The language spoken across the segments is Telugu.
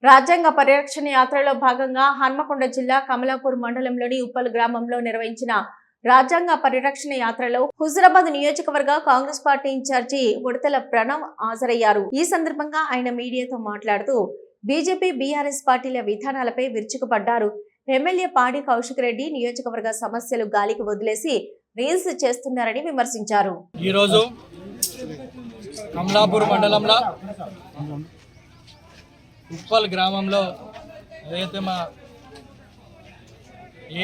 రాజ్యాంగ పరిరక్షణ యాత్రలో భాగంగా హన్మకొండ జిల్లా కమలాపూర్ మండలంలోని ఉప్పల్ గ్రామంలో నిర్వహించిన రాజ్యాంగ పరిరక్షణ యాత్రలో హుజురాబాద్ నియోజకవర్గ కాంగ్రెస్ పార్టీ ఇన్ఛార్జి ఉడతల ప్రణవ్ హాజరయ్యారు. ఈ సందర్భంగా ఆయన మీడియాతో మాట్లాడుతూ బీజేపీ బీఆర్ఎస్ పార్టీల విధానాలపై విరుచుకుపడ్డారు. ఎమ్మెల్యే పాడి కౌశిక్ రెడ్డి నియోజకవర్గ సమస్యలు గాలికి వదిలేసి రీల్స్ చేస్తున్నారని విమర్శించారు. ఈ రోజు కమలాపూర్ మండలంలో ఉప్పల్ గ్రామంలో ఏదైతే మా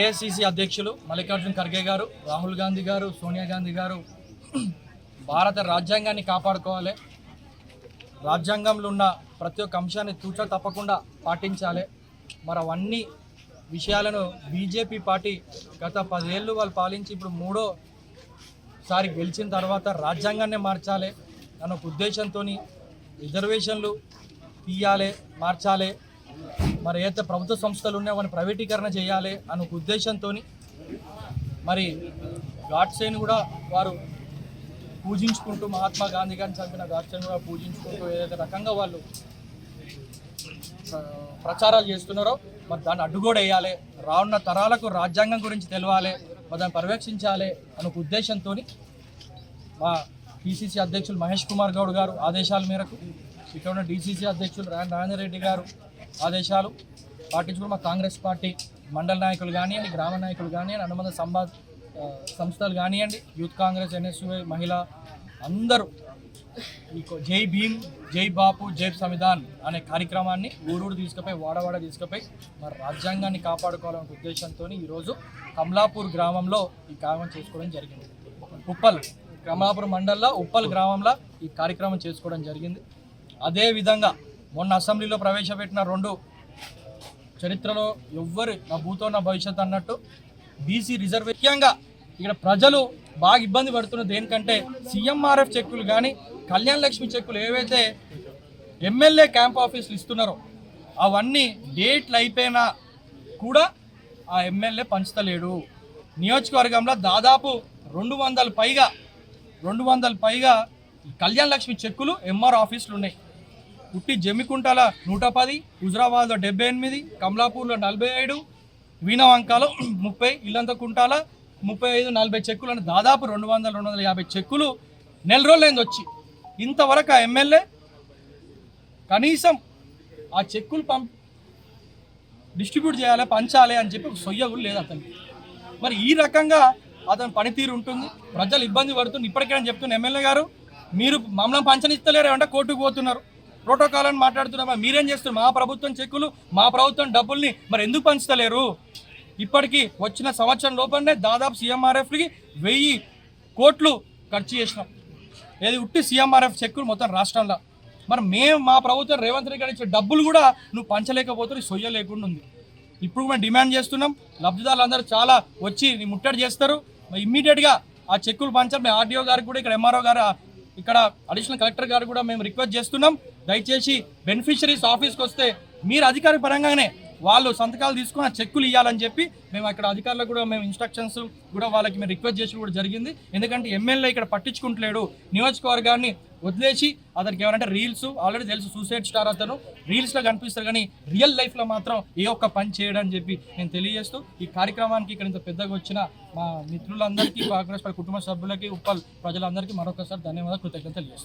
ఏఐసిసి అధ్యక్షులు మల్లికార్జున్ ఖర్గే గారు, రాహుల్ గాంధీ గారు, సోనియా గాంధీ గారు భారత రాజ్యాంగాన్ని కాపాడుకోవాలి, రాజ్యాంగంలో ఉన్న ప్రతి ఒక్క అంశాన్ని తూచా తప్పకుండా పాటించాలి, మరి అవన్నీ విషయాలను బీజేపీ పార్టీ గత 10 ఏళ్ళు వాళ్ళు పాలించి ఇప్పుడు 3ఓసారి గెలిచిన తర్వాత రాజ్యాంగాన్ని మార్చాలి అన్న ఒక ఉద్దేశంతో రిజర్వేషన్లు తీయాలి, మార్చాలి, మరి ఏదైతే ప్రభుత్వ సంస్థలు ఉన్నాయో వాటిని ప్రైవేటీకరణ చేయాలి అన్న ఒక ఉద్దేశంతో మరి గాడ్సేని కూడా వారు పూజించుకుంటూ, మహాత్మా గాంధీ గారిని చంపిన గాడ్సేని కూడా పూజించుకుంటూ ఏదైతే రకంగా వాళ్ళు ప్రచారాలు చేస్తున్నారో మరి దాన్ని అడ్డుగోడ వేయాలి, రానున్న తరాలకు రాజ్యాంగం గురించి తెలవాలి, మరి దాన్ని పర్యవేక్షించాలి అన్న ఒక ఉద్దేశంతో మా పిసిసి అధ్యక్షులు మహేష్ కుమార్ గౌడ్ గారు ఆదేశాల మేరకు, ఇక్కడ ఉన్న డిసిసి అధ్యక్షులు రాజేందర్ రెడ్డి గారు ఆదేశాలు పాటించుకుని మా కాంగ్రెస్ పార్టీ మండల నాయకులు కానివ్వండి, గ్రామ నాయకులు కానివ్వండి, అనుబంధ సంస్థలు కానివ్వండి, యూత్ కాంగ్రెస్, ఎన్ఎస్యుఐ, మహిళ అందరూ జై భీమ్, జై బాపు, జై సంవిధాన్ అనే కార్యక్రమాన్ని ఊరూరు తీసుకుపోయి, వాడవాడ తీసుకుపోయి మరి రాజ్యాంగాన్ని కాపాడుకోవాలనే ఉద్దేశంతో ఈరోజు కమలాపూర్ గ్రామంలో ఈ కార్యక్రమం చేసుకోవడం జరిగింది. ఉప్పల్ కమలాపూర్ మండలంలో ఉప్పల్ గ్రామంలో ఈ కార్యక్రమం చేసుకోవడం జరిగింది. అదేవిధంగా మొన్న అసెంబ్లీలో ప్రవేశపెట్టిన 2 చరిత్రలో ఎవ్వరు నా భూతో నా భవిష్యత్ అన్నట్టు బీసీ రిజర్వేషన్గా ఇక్కడ ప్రజలు బాగా ఇబ్బంది పడుతున్న దేనికంటే సీఎంఆర్ఎఫ్ చెక్కులు కానీ, కళ్యాణ లక్ష్మి చెక్కులు ఏవైతే ఎమ్మెల్యే క్యాంప్ ఆఫీసులు ఇస్తున్నారో అవన్నీ డేట్లు అయిపోయినా కూడా ఆ ఎమ్మెల్యే పంచుతలేడు. నియోజకవర్గంలో దాదాపు 200 పైగా కళ్యాణ లక్ష్మి చెక్కులు ఎంఆర్ ఆఫీసులు ఉన్నాయి. పుట్టి జమ్మికుంటాల 110, హుజురాబాద్లో 78, కమలాపూర్లో 47, వీణవంకాలో 30, ఇల్లంతకుంటాల 35-40 చెక్కులు అని దాదాపు 200-250 చెక్కులు నెల రోజులైంది వచ్చి. ఇంతవరకు ఆ ఎమ్మెల్యే కనీసం ఆ చెక్కులు డిస్ట్రిబ్యూట్ చేయాలి, పంచాలి అని చెప్పి ఒక సొయ్య కూడా లేదు అతనికి. మరి ఈ రకంగా అతని పనితీరు ఉంటుంది, ప్రజలు ఇబ్బంది పడుతుంది. ఇప్పటికైనా చెప్తున్న ఎమ్మెల్యే గారు, మీరు మమ్మల్ని పంచనిస్తలేరు అంటే కోర్టుకు పోతున్నారు, ప్రోటోకాల్ అని మాట్లాడుతున్నారు. మీరేం చేస్తున్నారు? మా ప్రభుత్వం చెక్కులు, మా ప్రభుత్వం డబ్బుల్ని మరి ఎందుకు పంచుతలేరు? ఇప్పటికీ వచ్చిన సంవత్సరం లోపలనే దాదాపు సీఎంఆర్ఎఫ్కి 1000 కోట్లు ఖర్చు చేసినాం. ఏది ఉట్టి సీఎంఆర్ఎఫ్ చెక్కులు మొత్తం రాష్ట్రంలో. మరి మా ప్రభుత్వం రేవంత్ రెడ్డి గారు ఇచ్చే డబ్బులు కూడా నువ్వు పంచలేకపోతే సొయ్య లేకుండా ఉంది. ఇప్పుడు మేము డిమాండ్ చేస్తున్నాం, లబ్ధిదారులు అందరూ చాలా వచ్చి ముట్టడి చేస్తారు, ఇమ్మీడియట్గా ఆ చెక్కులు పంచాలి. మేము ఆర్డీఓ గారికి కూడా, ఇక్కడ ఎంఆర్ఓ గారు, ఇక్కడ అడిషనల్ కలెక్టర్ గారు కూడా మేము రిక్వెస్ట్ చేస్తున్నాం, దయచేసి బెనిఫిషరీస్ ఆఫీస్కి వస్తే మీరు అధికారి పరంగానే వాళ్ళు సంతకాలు తీసుకుని ఆ చెక్కులు ఇవ్వాలని చెప్పి మేము అక్కడ అధికారులకు కూడా మేము ఇన్స్ట్రక్షన్స్ కూడా వాళ్ళకి మేము రిక్వెస్ట్ చేసి కూడా జరిగింది. ఎందుకంటే ఎమ్మెల్యే ఇక్కడ పట్టించుకుంటలేడు, నియోజకవర్గాన్ని వదిలేసి అతనికి ఏమంటే రీల్స్ ఆల్రెడీ తెలుసు, సూసైడ్ స్టార్ అతను రీల్స్లో కనిపిస్తారు కానీ రియల్ లైఫ్లో మాత్రం ఏ ఒక్క పని చేయడం అని చెప్పి నేను తెలియజేస్తూ ఈ కార్యక్రమానికి ఇక్కడ ఇంత పెద్దగా వచ్చిన మా మిత్రులందరికీ, కాంగ్రెస్ పార్టీ కుటుంబ సభ్యులకి, ఉప్పల్ ప్రజలందరికీ మరొకసారి ధన్యవాదాలు, కృతజ్ఞతలు తెలియజేస్తాను.